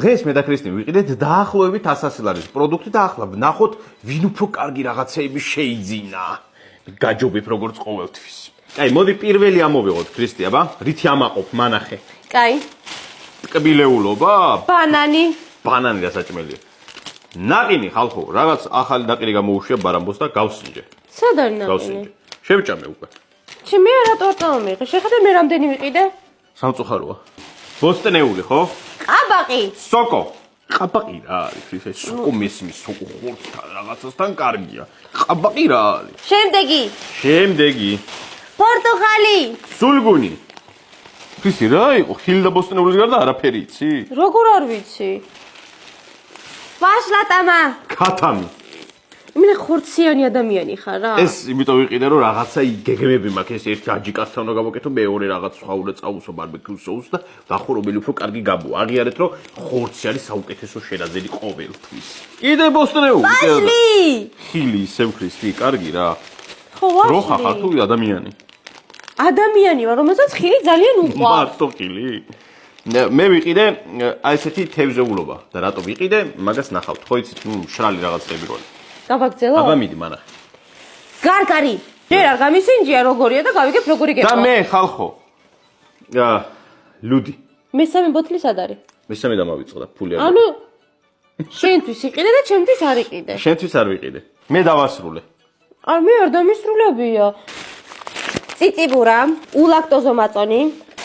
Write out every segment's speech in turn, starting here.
დღეს მე და ქრისტი ვიყიდეთ დაახლოებით 100 ლარის პროდუქტი და ახლა ვნახოთ ვინ უფრო კარგი რაღაცეები შეიძინა. გაჯობებ როგორც ყოველთვის. აი, მოდი პირველი ამოვიღოთ ქრისტი, აბა, რითი ამაყობ მანახე. კაი. ტკბილეულობა? ბანანი. ბანანი დასაჭმელია. ნაყინი ხალხო, რაღაც ახალი ნაყინი გამოუშვია ბარამბოს და გავსინჯე. სად არის ნაყინი? შევჭამე უკვე. ჩემი რატო არ წავამიღე? შეხედე მე რამდენი ვიყიდე? სამწუხაროა. ბოსტნეული, ხო? ყაბაყი. სოკო. ყაბაყი რა არის? ეს სოკო მესმის, სოკო ხორცთან რაღაცასთან კარგია. ყაბაყი რა არის? შემდეგი. პორტუხალი. სულგუნი. ქრისტი რა იყო? ხილი და ბოსტნეულის გარდა არაფერი იცი? როგორ არ ვიცი? ვაშლატამა. ქათამი. მე ხორციანი ადამიანი ხარ რა? ეს იმიტომ ვიყიდე რომ რაღაცა გეგმები მაქვს, ეს ერთი აჯიკასთან უნდა გავაკეთო, მეორე რაღაც სხვა უნდა წავუსო ბარბეკიუ სოუსს და ნახო რომელი უფრო კარგი გაბო. აღიარეთ რომ ხორცი არის საუკეთესო შენაძენი ყოველთვის. კიდე ბოსტნეული. ვაშლი. ხილი ისევ ქრისტი, კარგი რა. ხო ვაშლი. როხა ხარ თუ ადამიანი? ადამიანი ვარ, რომელსაც ხილი ძალიან უყვარს. მარტო ხილი. მე ვიყიდე აი ესეთი თევზეულობა და რატო ვიყიდე, მაგას ნახავთ, ხო იცით, შრალი რაღაცები როა. გავაგზელო? აბა მიდი მანახე. გარგარი. ჯერ არ გამისინჯია როგორია და გავიგებ როგორი გეყვა. და მე ხალხო. ლუდი. მესამე ბოთლი სად არის? მესამე დამავიწყდა, ფული არ. ანუ შენთვის იყიდე და ჩემთვის არ იყიდე. შენთვის არ ვიყიდე. მე დავასრულე. არ მე არ დამისრულებია. ციციბურა, ულაქტოზო მაწონი.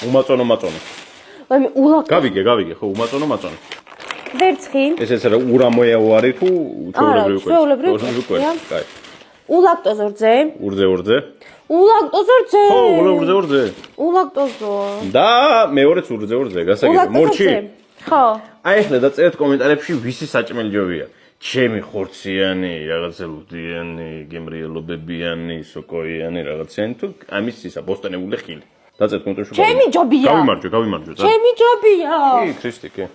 უმაწონო მაწონი. მე ულაქტოზო. გავიგე, ხო, უმაწონო მაწონი. ვერცხი. ეს რა ურამოეო არის თუ ჩვეულებრივი კვერცხი? ჩვეულებრივი კვერცხი. კაი. ულაქტოზო რძე. ურძე. ულაქტოზო რძე. ხო, ურძე. ულაქტოზო. და მეორეც ურძე, გასაგები. მორჩი. ხო. აი ახლა დაწერეთ კომენტარებში ვისი საჭმელჯობია. ჩემი ხორციანი, რაღაცა ლუდიანი, გემრიელობებიანი, სოკოიანი, რაღაციანი თუ ამის ისა ბოსტნეული ხილი. დაწერეთ კომენტარებში. ჩემი ჯობია. გავიმარჯვე. ჩემი ჯობია. კი, ქრისტი, კი.